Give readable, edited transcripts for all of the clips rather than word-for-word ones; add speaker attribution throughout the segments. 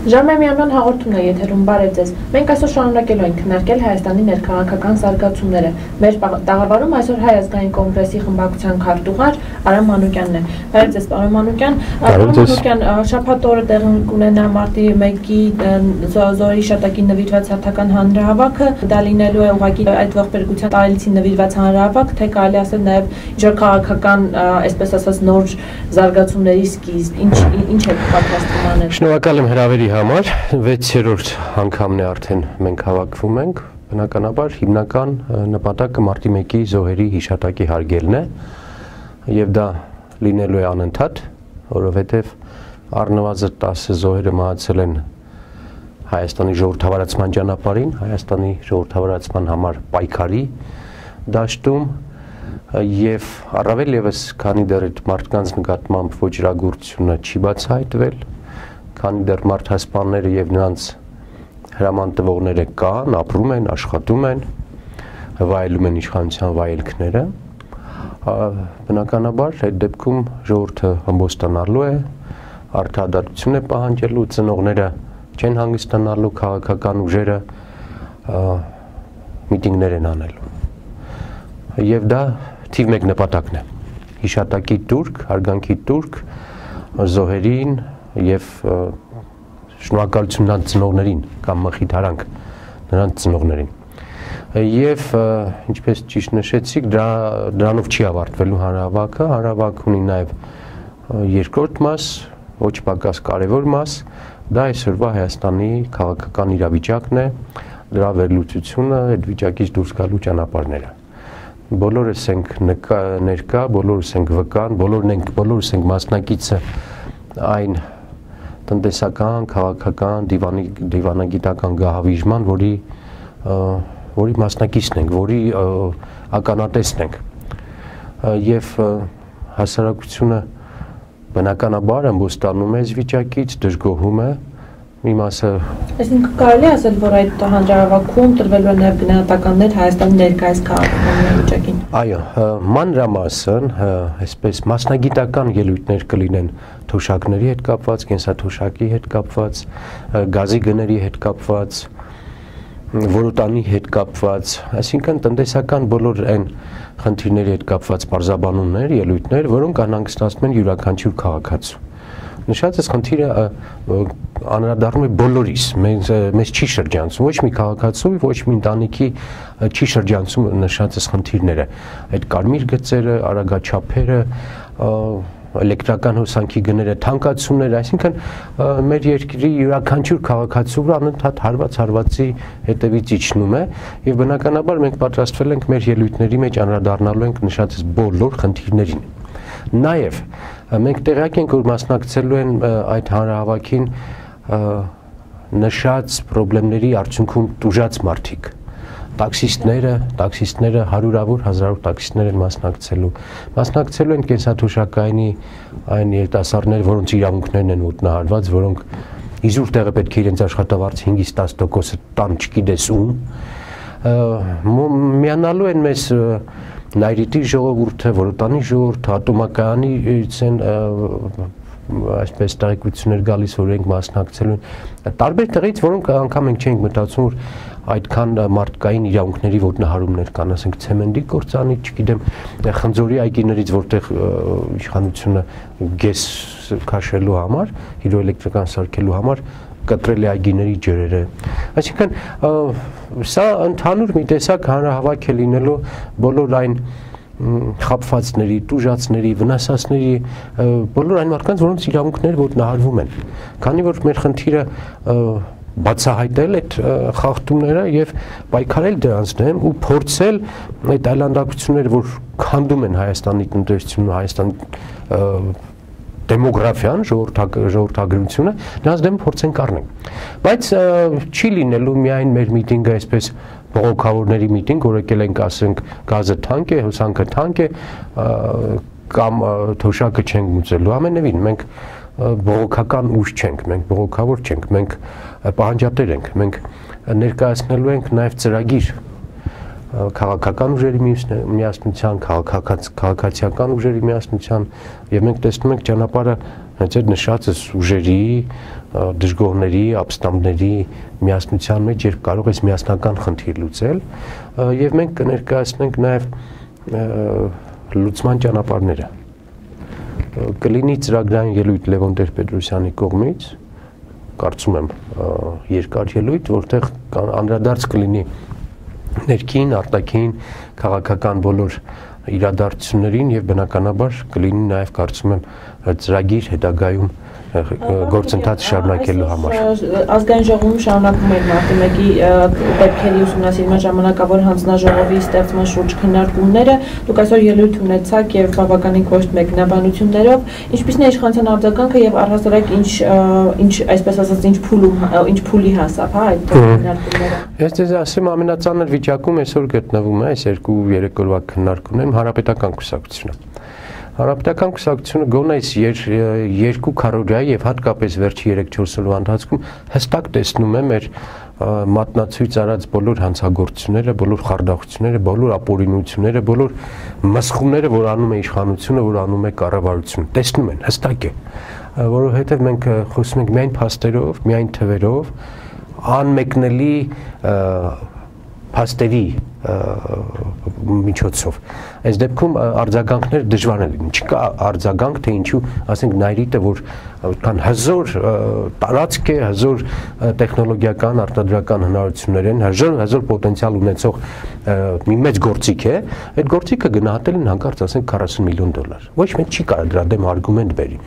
Speaker 1: Ժամեմյանն հաղորդումն է եթերում, բարև ձեզ։ Մենք այսօր շարունակելու ենք քննարկել Հայաստանի ներքաղաքական զարգացումները։ Մեր տաղավարում այսօր Հայ ազգային կոնգրեսի խմբակցության քարտուղար Արամ Մանուկյանն է։ Բարև ձեզ, պարոն Մանուկյան։ Պարոն Մանուկյան, շաբաթ օրը տեղի կունենա մարտի 1-ի Զոհերի հիշատակին նվիրված հերթական հանրահավաքը, դա լինելու է ուղղակի այդ ողբերգության տարելիցին նվիրված հանրահավաք, թե կարելի ասել նաև ինչ քաղաքական, այսպես ասած, նոր զարգացումների սկիզբ, ինչ է պատրաստվում անել։
Speaker 2: Շնորհակալ եմ հրավերի համար, 6-րդ անգամն է արդեն մենք հավաքվում ենք, բնականաբար հիմնական նպատակը մարտի 1-ի զոհերի հիշատակի հարգելն է եւ դա լինելու է անընդհատ, որովհետեւ առնվազն 10 զոհերը մահացել են Հայաստանի ժողովրդավարացման ճանապարհին, Հայաստանի ժողովրդավարացման համար պայքարի դաշտում եւ առավել եւս քանի դեռ այդ մարդկանց նկատմամբ ոճրագործությունը չի բացահայտվել, քանի դեռ մարդասպանները եւ նրանց հրաման տվողները կան, ապրում են, աշխատում են, վայելում են իշխանության վայելքները, բնականաբար այդ դեպքում ժողովուրդը հմբոստանալու է, արդարադատություն է պահանջելու, ծնողները չեն հանգստանալու, քաղաքական ուժերը միտինգներ են անելու։ Եվ դա թիվ 1 նպատակն է։ Հիշատակի տուրք, հարգանքի տուրք զոհերին եւ շնորհակալություն նրանց ծնողներին կամ մխիթարանք նրանց ծնողներին։ Եվ ինչպես ճիշտ նշեցիք, դրանով չի ավարտվելու հանրահավաքը, հանրահավաքը ունի նաեւ երկրորդ մաս, ոչ պակաս կարևոր մաս, դա այսօրվա Հայաստանի քաղաքական իրավիճակն է, դրա վերլուծությունը, այդ վիճակից դուրս գալու ճանապարհները։ Բոլորս ենք ներկա, բոլորս ենք վկան, բոլորս ենք մասնակիցը այն տնտեսական, քաղաքական, դիվանագիտական գահավիժման, որի մասնակիցն ենք, որի ականատեսն ենք։ Եվ հասարակությունը բնականաբար ըմբոստանում է այս վիճակից, դժգոհում է, մի մասը։
Speaker 1: Այսինքն կարելի է ասել, որ այդ հանրահավաքում տրվելու է նաև գնահատականներ Հայաստանի ներկայիս քաղաքական վիճակին։
Speaker 2: Այո, մանրամասն, այսպես մասնագիտական ելույթներ կլինեն թոշակների հետ կապված, կենսաթոշակի հետ կապված, գազի գների հետ կապված, որոտանի հետ կապված, այսինքն տնտեսական բոլոր այն խնդիրների հետ կապված պարզաբանումներ, ելույթներ, որոնք անհանգստացնում են յուրաքանչյուր քաղաքացու։ Նշած խնդիրը անդրադառնում է բոլորիս, մեզ չի շրջանցում, ոչ մի քաղաքացու, ոչ մի ընտանիքի չի շրջանցում նշած խնդիրները, այդ կարմիր գծերը, արագաչափերը, էլեկտրական հոսանքի գները, թանկացումները, այսինքն մեր երկրի յուրաքանչյուր քաղաքացու վրա անընդհատ հարված-հարվածի հետևից իջնում է եւ բնականաբար մենք պատրաստվել ենք մեր ելույթների մեջ անդրադառնալու ենք նշած բոլոր խնդիրներին։ Նաեւ մենք տեղյակ ենք, որ մասնակցելու են այդ հանրահավաքին նշած խնդիրների արդյունքում տուժած մարդիկ, տաքսիստները հարյուրավոր, հազարավոր տաքսիստներ են մասնակցելու են կենսաթոշակայինի այն երիտասարդներ, որոնց իրավունքներն են ոտնահարված, որոնք իզուր տեղը պետք է իրենց աշխատավարձ 5-ից 10% տան չգիտես ում, միանալու են մեզ Նայրիտի ժողովուրդը, Որոտանի ժողովուրդը, ատոմակայանից են այսպես տեղեկություններ գալիս, որ ենք մասնակցելու են տարբեր տեղից, որոնք անգամ մենք չենք մտածում, որ այդքան մարդկային իրավունքների ոտնահարումներ կան, ասենք ցեմենտի գործանի, չգիտեմ, խնձորի այգիներից, որտեղ իշխանությունը գես քաշելու համար, հիդրոէլեկտրական սարքելու համար կտրել է այգիների ջրերը։ Այսինքն սա ընդհանուր մի տեսակ հանրահավաք է լինելու բոլոր այն խաբվածների, տուժածների, վնասածների, բոլոր այն մարդկանց, որոնց իրավունքները ոտնահարվում են։ Քանի որ մեր խնդիրը բացահայտել այդ խախտումները եւ պայքարել դրանց դեմ ու փորձել այդ այլանդակությունները, որ քանդում են Հայաստանի տնտեսությունը, Հայաստանի դեմոգրաֆիան, ժողովրդագրությունը, նրանց դեմ փորձենք առնենք։ Բայց չի լինելու միայն մեր միտինգը այսպես բողոքավորների միտինգ, որ եկել ենք ասենք գազը թանկ է, հոսանքը թանկ է, կամ թոշակը չենք մուծելու, ամենևին մենք բողոքական ուժ չենք, մենք բողոքավոր չենք, մենք պահանջատեր ենք, մենք ներկայացնելու ենք նաև ծրագիր քաղաքական ուժերի միասնության, քաղաքացիական ուժերի միասնության, եւ մենք տեսնում ենք ճանապարհը հենց այդ նշածս ուժերի, դժգոհների, ապստամբների միասնության մեջ, երբ կարող ես միասնական խնդիր լուծել, եւ մենք կներկայացնենք նաեւ լուծման ճանապարհները։ Կլինի ծրագրային ելույթ Լևոն Տեր-Պետրոսյանի կողմից, կարծում եմ երկար ելույթ, որտեղ անդրադարձ կլինի ներքին, արտաքին, քաղաքական բոլոր իրադարձություններին եւ բնականաբար կլինի նաեւ կարծում եմ ծրագիր հետագայում գործընթաց շարունակելու համար։
Speaker 1: Ազգային ժողովում շարունակվում են մարտի 1-ի դեպքերի ուսումնասիրման ժամանակավոր հանձնաժողովի ստեղծման շուրջ քննարկումները, դուք այսօր ելույթ ունեցաք եւ բավականին կոշտ մեկնաբանություններով, ինչպիսին է իշխանության արձագանքը եւ առհասարակ ինչ այսպես ասած ինչ փուլի հասավ, հա, այդ քննարկումները։
Speaker 2: Ես ձեզ ասեմ, ամենածանր վիճակում այսօր գտնվում է այս 2-3 օրվա քննարկումներում Հանրապետական կուսակցությունը։ Հանրապետական կուսակցությունը գոնե այս երկու քառորյայի եւ հատկապես վերջի 3-4 օրվա ընթացքում հստակ տեսնում է մեր մատնացույց արած բոլոր հանցագործությունները, բոլոր խարդախությունները, բոլոր ապօրինությունները, բոլոր մսխումները, որ անում է իշխանությունը, որ անում է կառավարությունը, տեսնում են, հստակ է, որովհետեւ մենք խոսում ենք միայն փաստերով, միայն թվերով, անմեկնելի փաստերի միջոցով։ Այս դեպքում արձագանքներ դժվար են լինի։ Չկա արձագանք, թե ինչու, ասենք Նայրիտը, որ կան հզոր տարածք է, հզոր տեխնոլոգիական, արտադրական հնարավորություններ են, հզոր պոտենցիալ ունեցող մի մեծ գործիք է, այդ գործիքը գնահատել են հանկարծ ասենք $40 միլիոն։ Ոչ մեկ չի կարող դրա դեմ արգումենտ բերի։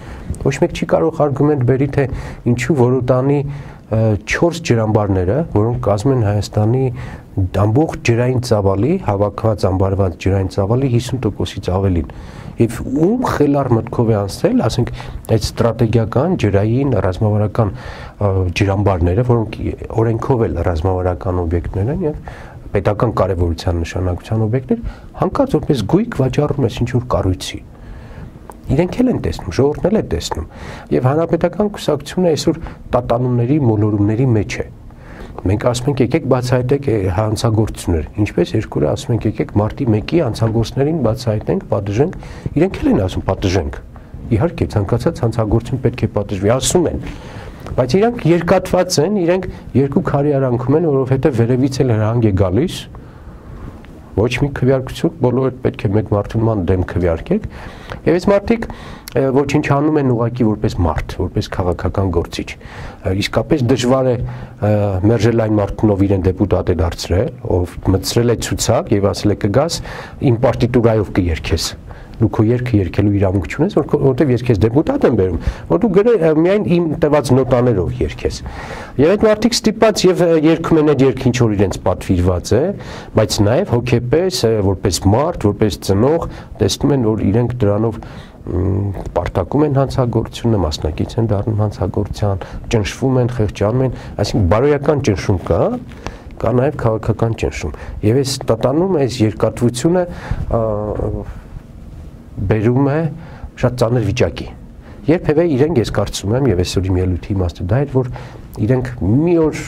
Speaker 2: Ոչ մեկ չի կարող արգումենտ բերի, թե ինչու Որոտանի 4 ջրամբարները, որոնք կազմում են Հայաստանի ամբողջ ջրային ծավալի, հավաքված ամբարված ջրային ծավալի 50%-ից ավելին։ Եվ ում խելառ մտքով է անցել, ասենք, այդ ստրատեգիական ջրային ռազմավարական ջրամբարները, որոնք օրենքով էլ ռազմավարական օբյեկտներ են եւ պետական կարևորության նշանակության օբյեկտներ, հանկարծ որպես գույք վաճառում ես ինչ-որ կառույցի։ Իրենք էլ են տեսնում, ժողովուրդն էլ է տեսնում, եւ Հանրապետական կուսակցությունը այսօր տատանումների, մոլորումների մեջ է։ Մենք ասում ենք եկեք բացահայտեք հանցագործություններ, ինչպես երկու օր ասում ենք եկեք մարտի 1-ի հանցագործներին բացահայտենք, պատժենք, իրենք էլ են ասում պատժենք։ Իհարկե ցանկացած հանցագործություն պետք է պատժվի, ասում են, բայց իրանք երկատված են, իրենք երկու քարի արանքում են, որովհետեւ վերևից էլ հրահանգ է գալիս։ Ոչ մի քվեարկություն, բոլորը պետք է մեկ մարդուն դեմ քվեարկեք, եւ այս մարդիկ ոչինչ անում են ուղղակի որպես մարդ, որպես քաղաքական գործիչ։ Իսկապես դժվար է մերժել այն մարդուն, ով իրեն դեպուտատ է դարձրել, ով մտցրել է ցուցակ եւ ասել է կգաս իմ պարտիտուրայով կերքես։ Դու քո երգը երգելու իրավունք չունես, որովհետև ես քեզ դեպուտատ եմ բերում, որ դու միայն իմ տված նոտաներով երգես։ Եվ այդ մարդիկ ստիպված եւ երգում են այդ երգը, ինչ որ իրենց պատվիրված է, բայց նաեւ հոգեպես, որպես մարդ, որպես ծնող, տեսնում են, որ իրենք դրանով պարտակում են հանցագործությունը, մասնակից են դառնում հանցագործության, ճնշվում են, խեղճանում են, այսինքն բարոյական ճնշում կա նաեւ քաղաքական ճնշում։ Եվ այս տատանում այս երկատվությունը բերում է շատ ծանր վիճակի։ Երբևէ իրենք ես կարծում եմ եւ այսօր իմ ելույթի իմաստը դա է, որ իրենք մի օր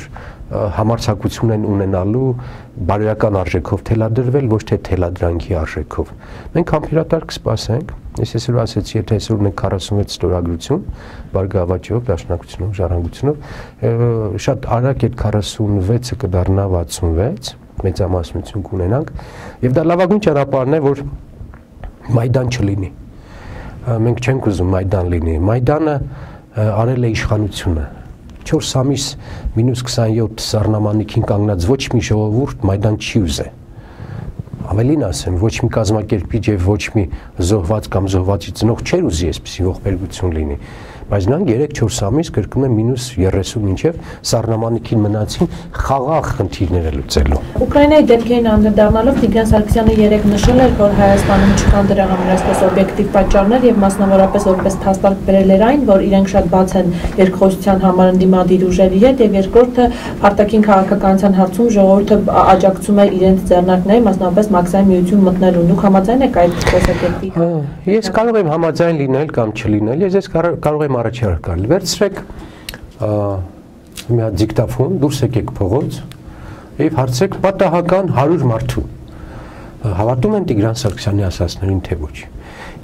Speaker 2: համարձակություն են ունենալու բարոյական արժեքով թելադրվել, ոչ թե թելադրանքի արժեքով։ Մենք համբերատար կսպասենք, ես այսօր ասեցի, եթե այսօր ունենք 46 ստորագրություն, բարգավաճով, դաշնակցությունով, ժառանգությունով, շատ արագ այդ 46-ը կդառնա 66, մեծամասնություն կունենանք, եւ դա լավագույն ճանապարհն է, որ Մայդան չլինի։ Մենք չենք ուզում Մայդան լինի։ Մայդանը արել է իշխանությունը։ 4 ամիս մինուս 27 սառնամանիքին կանգնած ոչ մի ժողովուրդ Մայդան չի ուզել։ Ավելին ասեմ, ոչ մի կազմակերպիչ եւ ոչ մի զոհված կամ զոհվածի ծնող չէր ուզի այսպիսի ողբերգություն լինի։ Բայց նրանք 3-4 ամիս կրկնում են մինուս 30 մինչև սառնամանիքին մնացին խաղաղ խնդիրները լուծելու։
Speaker 1: Ուկրաինայի դեպքերին անդրադառնալով Տիգրան Սարգսյանը երեկ նշել էր, որ Հայաստանում չկան դրա համար այսպես օբյեկտիվ պատճառներ եւ մասնավորապես որպես փաստարկ բերել էր այն, որ իրենք շատ բաց են երկխոսության համար ընդդիմադիր ուժերի հետ եւ երկրորդը արտաքին քաղաքականության հարցում ժողովուրդը աջակցում է իրենց ձեռնարկների, մասնավորապես մաքսային միություն մտնելուն։ Դուք համաձայն եք այդ տեսակետի։
Speaker 2: Ես կարող եմ համաձայն լինել կամ չլինել, ես կարող եմ առաջարկել, վերցրեք մի հատ դիկտաֆոն, դուրս եկեք փողոց եւ հարցրեք պատահական 100 մարդու, հավատում են Տիգրան Սարգսյանի ասածներին, թե ոչ։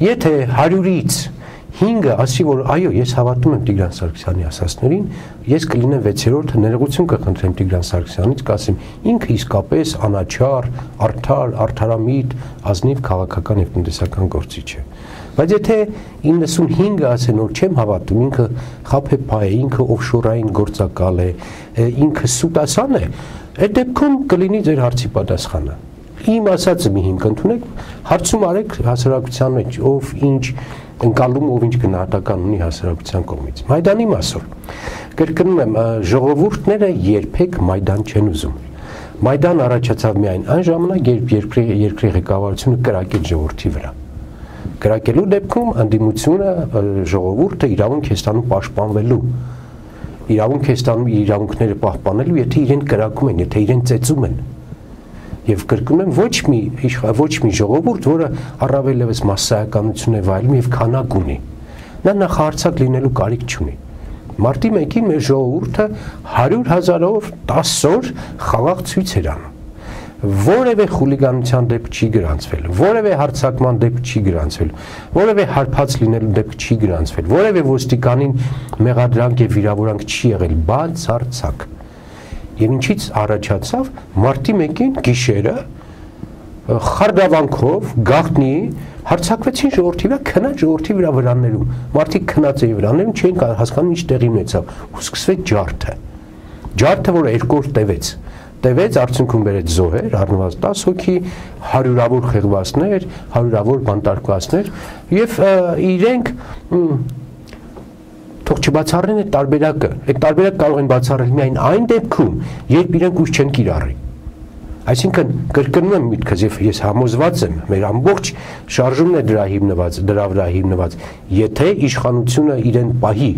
Speaker 2: Եթե 100-ից 5-ը ասի, որ այո, ես հավատում եմ Տիգրան Սարգսյանի ասածներին, ես կլինեմ 6-րդը, ներողություն կխնդրեմ Տիգրան Սարգսյանից, կասեմ, ինքը իսկապես անաչառ, արդար, արդարամիտ, ազնիվ քաղաքական եւ տնտեսական գործիչ է։ Բայց եթե 95-ը ասեն, որ չեմ հավատում, ինքը խաբեբայ է, ինքը օֆշորային գործակալ է, ինքը սուտասան է, այդ դեպքում կլինի ձեր հարցի պատասխանը։ Իմ ասածը մի հիմք ընդունեք, հարցում արեք հասարակության մեջ, ով ինչ ընկալում, ով ինչ գնահատական ունի հասարակության կողմից։ Մայդանի մասով կրկնում եմ, ժողովուրդները երբեք Մայդան չեն ուզում։ Մայդան առաջացավ միայն այն ժամանակ, երբ երկրի ղեկավարությունը կրակեց ժողովրդի վրա։ Կրակելու դեպքում ընդդիմությունը ժողովուրդը իրավունք է ստանում պաշտպանվելու, իրավունք է ստանում իր իրավունքները պահպանելու, եթե իրեն կրակում են, եթե իրեն ծեծում են։ Եվ կրկնում եմ, ոչ մի ժողովուրդ, որը առավելևս մասսայականություն է վայելում եւ քանակ ունի, նա նախահարցակ լինելու կարիք չունի։ Մարտի 1-ին մեր ժողովուրդը 100,000-ով 10 օր խաղաղ ցույց էր անում։ Որևէ խուլիգանության դեպք չի գրանցվել, որևէ հարձակման դեպք չի գրանցվել, որևէ հարբած լինելու դեպք չի գրանցվել, որևէ ոստիկանին մեղադրանք եւ վիրավորանք չի եղել, բացարձակ։ Եվ ինչից առաջացավ մարտի 1-ին գիշերը խարդավանքով գաղտնի հարձակվեցին ժողովրդի վրա, քնած ժողովրդի վրա վրաններում, մարդիկ քնած էին վրաներում, չէին հասկանում ինչ տեղի ունեցավ, ու սկսվեց ջարդը, որը 2 օր տևեց, արդյունքում բերեց զոհեր, առնվազն 10 հոգի, հարյուրավոր խեղվածներ, հարյուրավոր բանտարկվածներ, եւ իրենք թող չբացառեն այդ տարբերակը, այդ տարբերակ կարող են բացառել միայն այն դեպքում, երբ իրենք ուժ չեն կիրառի։ Այսինքն կրկնում եմ միտքս եւ ես համոզված եմ, մեր ամբողջ շարժումն է դրա վրա հիմնված, եթե իշխանությունը իրեն պահի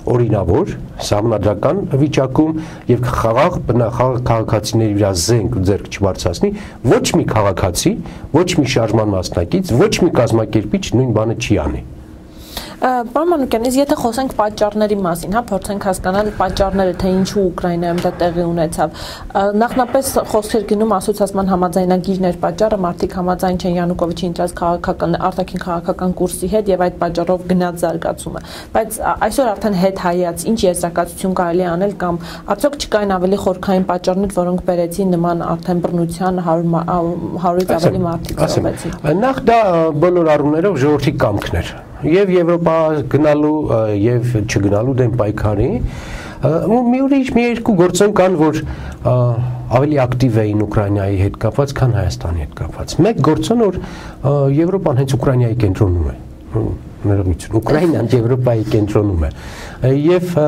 Speaker 2: օրինավոր, սահմանադրական վիճակում եւ խաղաղ քաղաքացիների վրա զենք ձեռք չբարձրացնի, ոչ մի քաղաքացի, ոչ մի շարժման մասնակից, ոչ մի կազմակերպիչ նույն բանը չի անի։
Speaker 1: Պարոն Մանուկյան, եթե խոսենք պատճառների մասին, փորձենք հասկանալ պատճառները, թե ինչու Ուկրաինայում դա տեղի ունեցավ։ Նախնապես խոսքեր գնում ասոցիացիան համաձայնագիրներ պատճառը, մարդիկ համաձայն չեն Յանուկովիչի ընտրած արտաքին քաղաքական կուրսի հետ եւ այդ պատճառով գնաց զարգացումը։ Բայց այսօր արդեն հետ-հայաց ինչ եզրակացություն կարելի անել կամ արդյոք չկային ավելի խորքային պատճառներ, որոնք բերեցին նման արդեն բռնության 100-ից ավելի մարդիկ ծնվեցին։
Speaker 2: Նախ դա բոլոր առումներով ժողովրդի կամքն էր։ Եվ Եվրոպա գնալու եւ չգնալու դեմ պայքարի մի երկու գործոն կան, որ ավելի ակտիվ էին Ուկրաինայի հետ կապված, քան Հայաստանի հետ կապված։ Մեկ գործոն, որ Եվրոպան հենց Ուկրաինայի կենտրոնում է։ Ներողություն, Ուկրաինան Եվրոպայի կենտրոնում է։ Եվ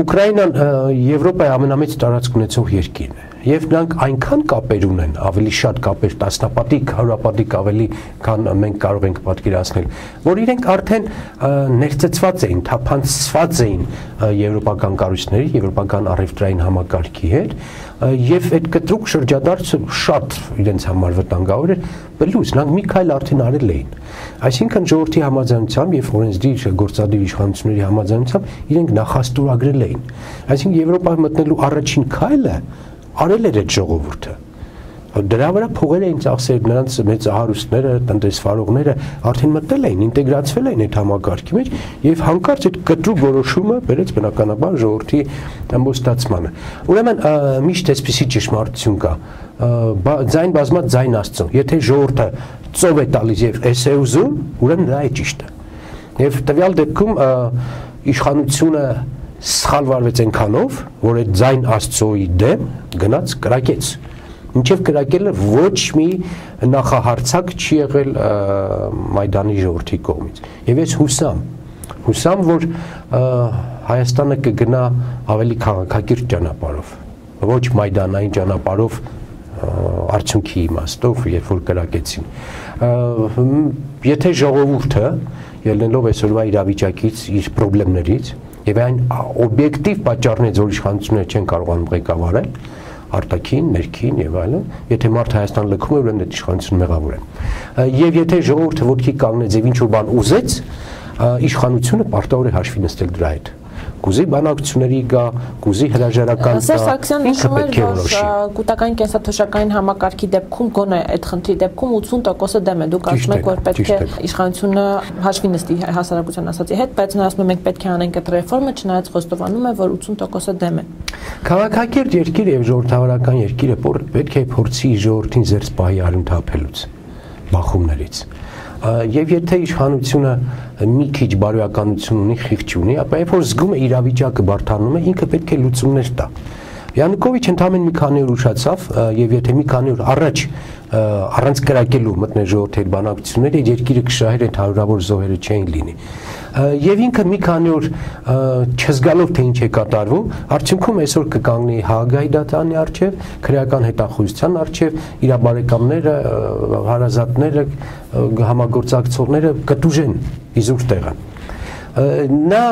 Speaker 2: Ուկրաինան Եվրոպայի ամենամեծ տարածք ունեցող երկիրն է։ Եվ նրանք այնքան կապեր ունեն, ավելի շատ կապեր, տասնապատիկ, հարյուրապատիկ ավելի, քան մենք կարող ենք պատկերացնել, որ իրենք արդեն ներծծված էին, թափանցված էին եվրոպական կառույցների, եվրոպական առևտրային համակարգի հետ, եւ այդ կտրուկ շրջադարձը շատ իրենց համար վտանգավոր էր, բլուզ, նրանք մի քայլ արդեն արել էին։ Այսինքն ժողովրդի համաձայնությամբ եւ օրենսդիր գործադիր իշխանությունների համաձայնությամբ իրենք նախաստորագրել էին։ Այսինքն Եվրոպա մտնելու առաջին քայլը արել էր այդ ժողովուրդը։ Դրա վրա փողեր էին ծախսել, նրանց մեծահարուստները, տնտեսվարողները արդեն մտել էին, ինտեգրացվել էին այդ համակարգի մեջ եւ հանկարծ այդ կտրուկ որոշումը բերեց բնականաբար ժողովրդի ամբողջացմանը։ Ուրեմն միշտ այսպիսի ճշմարտություն կա, ձայն բազմած ձայն Աստծո։ Եթե ժողովուրդը ծով է տալիս եւ էս է ուզում, ուրեմն դա է ճիշտը։ Եվ տվյալ դեպքում իշխանությունը սխալ վարվեց այնքանով, որ այդ ձայն Աստծոյի դեմ գնաց կրակեց։ Մինչև կրակելը ոչ մի նախահարցակ չի եղել Մայդանի ժողովրդի կողմից։ Եվ ես հուսամ, որ Հայաստանը կգնա ավելի քաղաքակիրթ ճանապարհով, ոչ Մայդանային ճանապարհով արդյունքի իմաստով, երբ որ կրակեցին։ Եթե ժողովուրդը ելնելով այսօրվա իրավիճակից, իր խնդիրներից եւ այն օբյեկտիվ պատճառներից, որ իշխանությունները չեն կարողանում ղեկավարել, արտաքին, ներքին եւ այլն, եթե մարդ Հայաստան լքում է, ուրեմն այդ իշխանությունը մեղավոր է։ Եվ եթե ժողովուրդը ոտքի կանգնեց եւ ինչ որ բան ուզեց, իշխանությունը պարտավոր է հաշվի նստել դրա հետ։ կուզի բանակցությունների գա, կուզի հրաժարական
Speaker 1: Սերժ Սարգսյանն նշում էր, որ կൂട്ടակային կենսաթոշակային համակարգի դեպքում գոնե այդ խնդրի դեպքում 80%-ը դեմ է։ Դուք ասում եք, որ պետք է իշխանությունը հաշվի նստի հասարակության ասածի հետ, բայց նա ասում է մենք պետք է անենք այդ ռեֆորմը, չնայած խոստովանում է, որ 80%-ը դեմ է։
Speaker 2: Քաղաքակիրթ երկիր եւ ժողովրդավարական երկիրը պետք է փորձի ժողովրդին զերծ պահի արյունթափելուց, բախումներից։ Եվ եթե իշխանությունը մի քիչ բարոյականություն ունի, խիղճ ունի, ապա երբ որ զգում է իրավիճակը բարդանում է, ինքը պետք է լուծումներ տա։ Յանուկովիչը ընդամենը մի քանի օր ուշացավ, եւ եթե մի քանի օր առաջ առանց կրակելու մտներ ժողովրդի բանակցությունները, երկիրը կշահեր այդ հարյուրավոր զոհերը չէին լինի։ Եվ ինքը մի քանի օր չզգալով թե ինչ է կատարվում, արդյունքում այսօր կկանգնի Հաագայի դատարանի առջև, քրեական հետախուզության առջև, իր բարեկամները, հարազատները, համագործակցողները կտուժեն իզուր տեղը։ Նա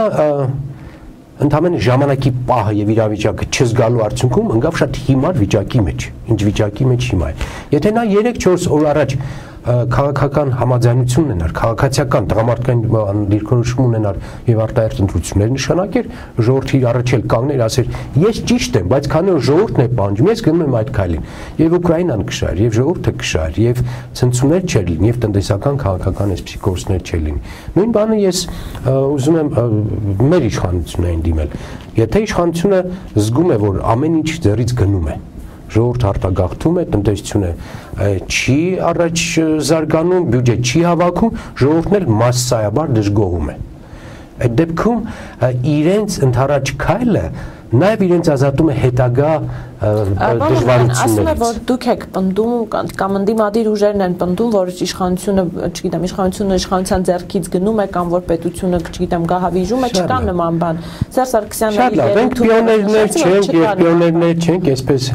Speaker 2: ընդամենը ժամանակի պահը եւ իրավիճակը չզգալու արդյունքում ընկավ շատ հիմար վիճակի մեջ, ինչ վիճակի մեջ հիմա է։ Եթե նա 3-4 օր առաջ քաղաքական համաձայնություն ունենար, քաղաքացիական տղամարդկային դիրքորոշում ունենար եւ արտահերթ ընտրություններ նշանակեր, ժողովրդի առաջ էլ կանգներ, ասեր, ես ճիշտ եմ, բայց քանի որ ժողովուրդն է պահանջում, ես գնում եմ այդ քայլին։ Եվ Ուկրաինան կշահեր, եւ ժողովուրդը կշահեր, եւ ցնցումներ չեր լինի, եւ տնտեսական քաղաքական այս փսիխոզներ չեր լինի։ Նույն բանը ես ուզում եմ մեր իշխանություններին դիմել։ Եթե իշխանությունը զգում է, որ ամեն ինչ ձեռից գնում է, ժողովուրդ արտագաղթում է, տնտեսությունը չի առաջ զարգանում, բյուջե չի հավաքում, ժողովուրդն էլ մասսայաբար դժգոհում է։ Այդ դեպքում իրենց ընդառաջ քայլը նաև իրենց ազատում է հետագա դժվարություններից։
Speaker 1: Ասում է, որ դուք եք պնդում կամ ընդդիմադիր ուժերն են պնդում, որ իշխանությունը, չգիտեմ, իշխանության ձեռքից գնում է կամ որ պետությունը, չգիտեմ, գահավիժում է, չկա նման բան։ Սերժ Սարգսյանը
Speaker 2: մենք պիոներներ չենք, եւ պիոներներ չենք, այսպես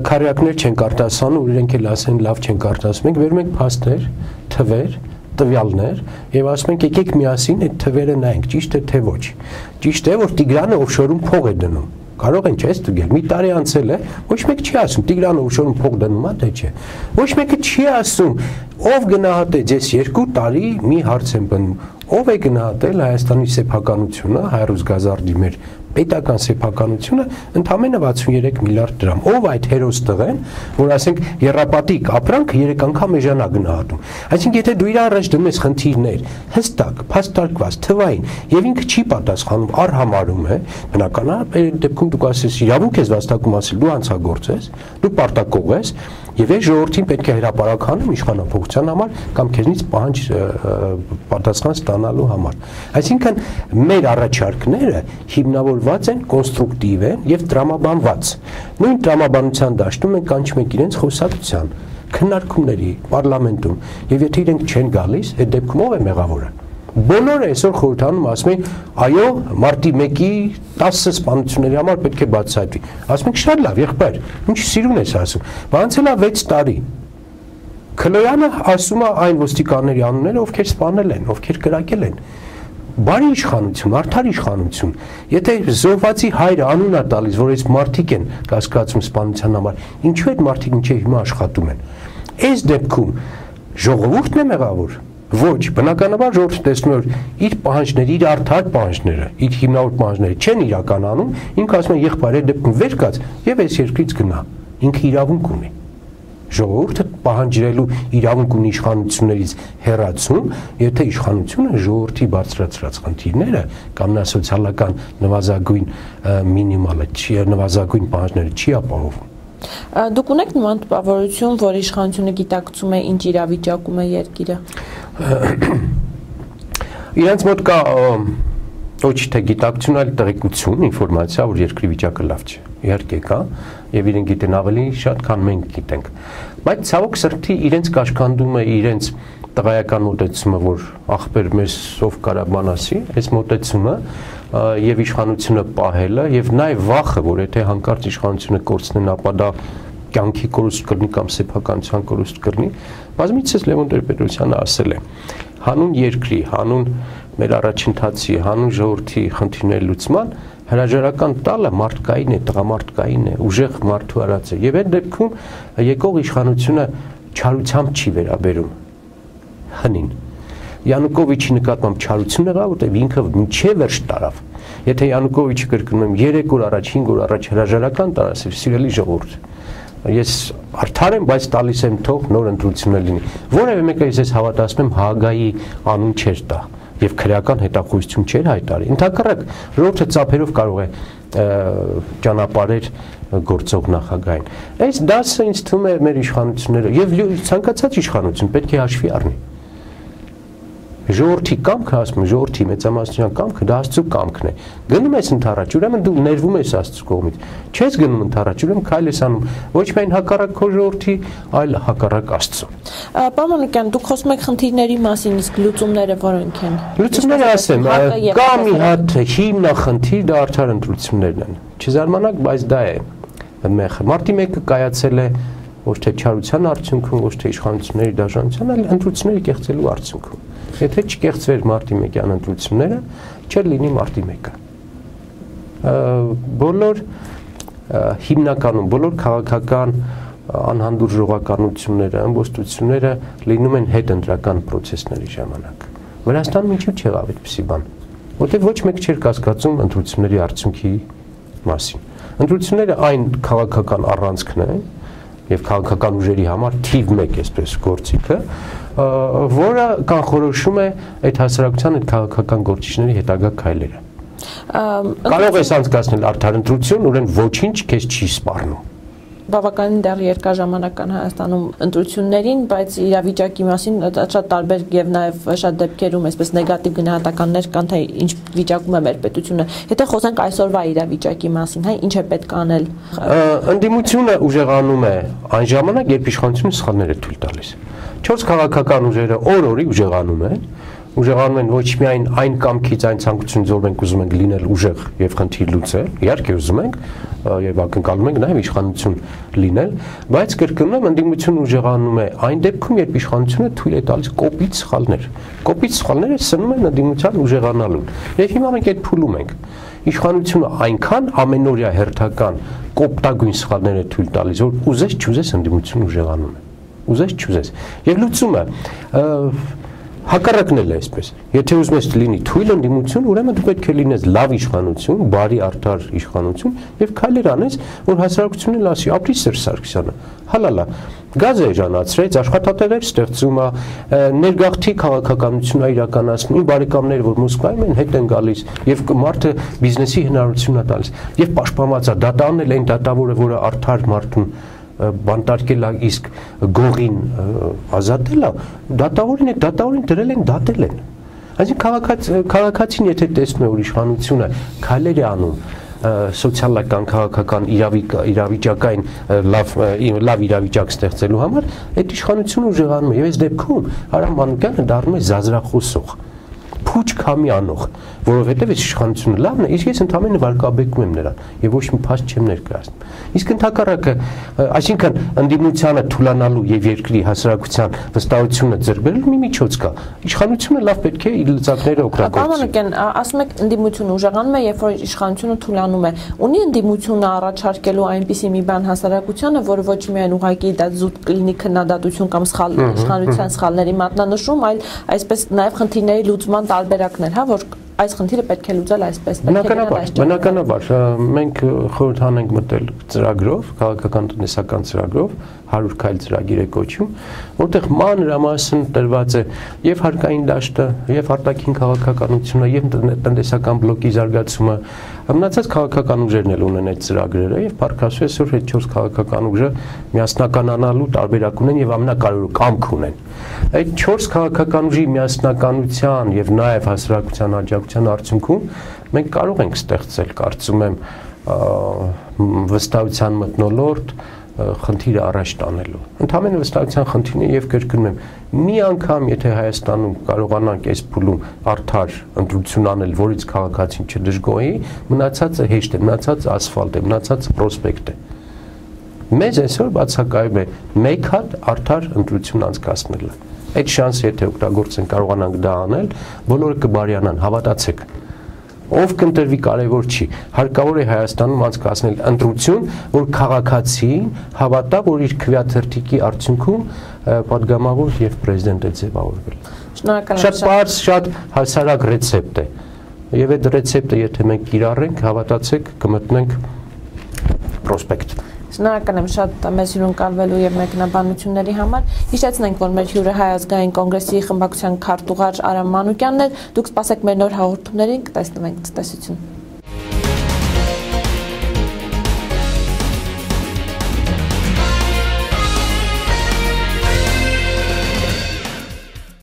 Speaker 2: քարյակներ չենք արտասանում, որ իրենք էլ ասեն լավ չենք արտասում։ Մենք վերում ենք փաստեր, թվեր, տվյալներ եւ ասում ենք եկեք միասին այդ թվերը նայենք, ճիշտ է թե ոչ։ Ճիշտ է, որ Տիգրանը օֆշորում փող է դնում։ Կարող են չես տուգել։ Մի տարի անցել է, ոչ մեկ չի ասում Տիգրանը օֆշորում փող դնում է, թե չէ։ Ոչ մեկը չի ասում ով գնահատեց ես 2 տարի մի հարց եմ բնում։ Ով է գնահատել Հայաստանի սեփականությունը, Հայրուս Գազարդի մեր պետական սեփականությունը ընդամենը 63 միլիարդ դրամ։ Ով այդ հերոս տղեն, որ ասենք երապատիկ ապրանքը 3 անգամ էժանա գնահատում։ Այսինքն եթե դու իր առաջ դնում ես խնդիրներ, հստակ, փաստարկված, թվային, եւ ինքը չի պատասխանում, արհամարում է, բնականաբար այդ դեպքում դու ասես իրավունք ես վաստակում ասել, դու անցագործ ես, դու պարտակող ես, եւ այս ժողովրդին պետք է հրապարականում իշխանապողության համար կամ քեզնից պահանջ պատասխան ստանալու համար։ Այսինքն մեր առաջարկները հիմնավորված են, կոնստրուկտիվ են եւ տրամաբանված։ Նույն տրամաբանության դաշտում են կանչում ենք իրենց խոսակցության, քննարկումների, պարլամենտում, եւ եթե իրենք չեն գալիս, այդ դեպքում ով է մեղավորը։ Բոլորը այսօր խորհրդանում ասում են, այո, մարտի 1-ի 10 սպանությունների համար պետք է բացահայտվի։ Ասում ենք շատ լավ, եղբայր, ինչ սիրուն ես ասում։ Բանցել է 6 տարի։ Քլոյանը ասում է այն ոստիկանների անունները, ովքեր սպանել են, ովքեր կրակել են։ Բարի իշխանություն, արդար իշխանություն։ Եթե զոհվածի հայրը անուն է տալիս, որ այս մարդիկ են կասկածում սպանության համար, ինչու այդ մարդիկ ինչե հիմա աշխատում են։ Այս դեպքում ժողովուրդն է մեղավոր։ Ոչ, բնականաբար ժողովուրդը տեսնում է, որ իր պահանջները, իր արդար պահանջները, իր հիմնավոր պահանջները չեն իրականանում, ինքը ասում է եղբայր այդ դեպքում վեր կաց եւ այս երկրից գնա։ Ինքը իրավունք ունի։ Ժողովուրդը պահանջելու իրավունք ունի իշխանություններից հեռացում, եթե իշխանությունը ժողովրդի բարձրացրած խնդիրները կամ նա սոցիալական նվազագույն մինիմալը չի, նվազագույն պահանջները չի ապահովում։
Speaker 1: Դուք ունեք նման տպավորություն, որ իշխանությունը գիտակցում է ինչ իրավիճակում է երկիրը։
Speaker 2: Իրանց մոտ կա ոչ թե գիտակցություն, այլ տեղեկություն, ինֆորմացիա, որ երկրի վիճակը լավ չէ։ Իհարկե կա, եւ իրենք գիտեն ավելի շատ, քան մենք գիտենք։ Բայց ցավոք սրտի իրենց կաշկանդում է իրենց տղայական մոտեցումը, որ ախպեր մեզ ով կարա բան ասի, այս մոտեցումը եւ իշխանությունը պահելը եւ նաեւ վախը, որ եթե հանկարծ իշխանությունը կորցնեն, ապա դա կյանքի կորուստ կրնի կամ սեփականության կորուստ կրնի, բազմիցս Լևոն Տեր-Պետրոսյանը ասել է. հանուն երկրի, հանուն մեր առաջընթացի, հանուն ժողովրդի խնդիրների լուծման հրաժարական տալը մարդկային է, տղամարդկային է, ուժեղ մարդու արած է եւ այդ դեպքում եկող իշխանությունը չարությամբ չի վերաբերում հնին։ Յանուկովիչի նկատմամբ չարություն եղավ, որտեղ ինքը մինչև վերջ տարավ։ Եթե Յանուկովիչը կրկնում եմ 3 օր առաջ, 5 օր առաջ հրաժարական տարածել, սիրելի ժողովուրդ, ես արդար եմ, բայց տալիս եմ թող նոր ընտրություններ լինի։ Որևէ մեկը ես հավատացնում եմ Հաագայի անուն չէր տա եւ քրեական հետախուզություն չէր հայտարարի։ Ընդհակառակ ժողովուրդը ծափերով կարող է ճանապարհեր գործող նախագահային։ Այս դասը ինձ թվում է մեր իշխանությունները եւ ցանկացած իշխանություն պետք է հաշվի առնի։ Ժողովրդի կամքը, ասում եմ, ժողովրդի մեծամասնության կամքը դա Աստծո կամքն է։ Գնում ես ընդառաջ, ուրեմն դու ներվում ես Աստծո կողմից։ Չես գնում ընդառաջ, ուրեմն քայլ ես անում ոչ միայն հակառակ քո ժողովրդի, այլ հակառակ Աստծո։
Speaker 1: Պարոն Մանուկյան, դուք խոսում եք խնդիրների մասին, իսկ լուծումները որոնք են։
Speaker 2: Լուծումները ասեմ, կա մի հատ հիմնախնդիր, դա արդար ընտրություններն են։ Չզարմանաք, բայց դա է մեղը։ Մարտի 1-ը կայացել է ոչ թե չարության արդյունքում, ոչ թե իշխանությունների դաշնության, այլ ընտրությունների կեղծելու արդյունքում։ Եթե չկեղծվեր մարտի 1-յան ընտրությունները, չէր լինի մարտի 1-ը։ Բոլոր հիմնականում, բոլոր քաղաքական անհանդուրժողականությունները, ըմբոստությունները լինում են հետընտրական պրոցեսների ժամանակ։ Վրաստանում ինչու չեղավ այդպիսի բան, որտեղ ոչ մեկ չէր կասկածում ընտրությունների արդյունքի մասին։ Ընտրությունները այն քաղաքական առանցքն է եւ քաղաքական ուժերի համար թիվ 1 այսպես գործիքը, որը կանխորոշում է այդ հասարակության այդ քաղաքական գործիչների հետագա քայլերը։ Կարող ես անցկացնել արդար ընտրություն, ուրեմն ոչինչ քեզ չի սպառնում։
Speaker 1: Բավականին դեռ երկար ժամանակ կան Հայաստանում ընտրություններին, բայց իրավիճակի մասին շատ տարբեր եւ նաեւ շատ դեպքերում այսպես նեգատիվ գնահատականներ կան, թե ինչ վիճակում է մեր պետությունը։ Եթե խոսենք այսօրվա իրավիճակի մասին, հա, ինչ է պետք անել։
Speaker 2: Ընդդիմությունը ուժեղանում է այն ժամանակ, երբ իշխանությունը սխալներ է թույլ տալիս։ 4 քաղաքական ուժերը օր-օրի ուժեղանում են։ Ուժեղանում են ոչ միայն այն կամքից, այն ցանկությունից, որ մենք ուզում ենք լինել ուժեղ եւ խնդիր լուծել, իհարկե ուզում ենք եւ ակնկալում ենք նաեւ իշխանություն լինել, բայց կրկնում եմ, ընդդիմությունը ուժեղանում է այն դեպքում, երբ իշխանությունը թույլ է տալիս կոպիտ սխալներ։ Կոպիտ սխալները սնում են ընդդիմության ուժեղանալուն։ Եվ հիմա մենք այդ փուլում ենք։ Իշխանությունը այնքան ամենօրյա հերթական կոպտագույն սխալներ է թույլ տալիս, որ ուզես չուզես ընդդիմությունը ուժեղանում է։ Ուզես չուզես։ Եվ լուծումը հակառակն էլ է այսպես։ Եթե ուզում ես լինի թույլ ընդդիմություն, ուրեմն դու պետք է լինես լավ իշխանություն, բարի արդար իշխանություն եւ քայլեր անես, որ հասարակությունն էլ ասի, ապրի Սերժ Սարգսյանը, հալալա, գազը էժանացրեց, աշխատատեղեր ստեղծում է, ներգաղթի քաղաքականություն է իրականացնում, բարեկամները, որ Մոսկվայում են, հետ են գալիս եւ մարդը բիզնեսի հնարավորություն է տալիս եւ պաշտպանված է, դատանել է այն դատավորը, որը արդար մարդուն բանտարկել է, իսկ գողին ազատել է, դատավորին դրել են, դատել են։ Այսինքն քաղաքացին եթե տեսնում է, որ իշխանությունը քայլեր է անում սոցիալական, քաղաքական իրավիճակային լավ իրավիճակ ստեղծելու համար, այդ իշխանությունը ուժեղանում է եւ այս դեպքում Արամ Մանուկյանը դառնում է զազրախոսող, փուչ քամի անող, որովհետև այս իշխանությունը լավն է, իսկ ես ընդամենը վարկաբեկում եմ նրան եւ ոչ մի փաստ չեմ ներկայացնում։ Իսկ ընդհակառակը, այսինքն ընդդիմությանը թուլանալու եւ երկրի հասարակության վստահությունը ձեռք բերելու մի միջոց կա։ Իշխանությունը լավ պետք է իր լծակները օգտագործի։
Speaker 1: Պարոն, ասում եք ընդդիմությունը ուժեղանում է, երբ որ իշխանությունը թուլանում է։ Ունի ընդդիմությունը առաջարկելու այնպիսի մի բան հասարակությանը, որը ոչ միայն ուղղակի դա զուտ կլինի քննադատություն կամ իշխանության սխալների մատնանշում, այլ այսպես նաեւ խնդիրների լուծման տարբերակներ, հա, որ այս խնդիրը պետք է լուծել այսպես,
Speaker 2: բնականաբար, մենք խորհրդան ենք մտել ծրագրով, քաղաքական տնտեսական ծրագրով, 100 քայլ ծրագիր է կոչում, որտեղ մանրամասն տրված է եւ հարկային դաշտը, եւ արտաքին քաղաքականությունը, եւ տնտեսական բլոկի զարգացումը, մնացած քաղաքական ուժերն էլ ունեն այդ ծրագրերը եւ փառքասու այսօր այդ 4 քաղաքական ուժը միասնականանալու տարբերակ ունեն եւ ամենակարևորը կամք ունեն։ Այդ 4 քաղաքական ուժի միասնականության եւ նաեւ հասարակության աջակցության արդյունքում մենք կարող ենք ստեղծել, կարծում եմ, վստահության մթնոլորտ խնդիրը առաջ տանելու։ Ընդհանրապես վստահության խնդիրն է եւ կրկնում եմ, մի անգամ եթե Հայաստանում կարողանանք այս փուլում արդար ընտրություն անել, որից քաղաքացին չդժգոհի, մնացածը հեշտ է, մնացածը ասֆալտ է, մնացածը պրոսպեկտ է։ Մեզ այսօր բացակայում է մեկ հատ արդար ընտրություն անցկացնելը։ Այդ շանսը եթե օգտագործենք, կարողանանք դա անել, բոլորը կբարյանան, հավատացեք։ Ով կընտրվի կարևոր չի, հարկավոր է Հայաստանում անցկացնել ընտրություն, որ քաղաքացին հավատա, որ իր քվեաթերթիկի արդյունքում պատգամավոր եւ պրեզիդենտ է ձևավորվել։
Speaker 1: Շնորհակալ եմ։
Speaker 2: Շատ բարձ, շատ հասարակ ռեցեպտ է։ եւ այդ ռեցեպտը եթե մենք կիրառենք, հավատացեք, կմտնենք պրոսպեկտ։
Speaker 1: Շնորհակալ եմ շատ մեզ հյուրընկալվելու եւ մեկնաբանությունների համար։ Հիշեցնենք, որ մեր հյուրը Հայ ազգային կոնգրեսի խմբակցության քարտուղար Արամ Մանուկյանն է։ Դուք սպասեք մեր նոր հաղորդումներին, կտեսնվենք, ցտեսություն։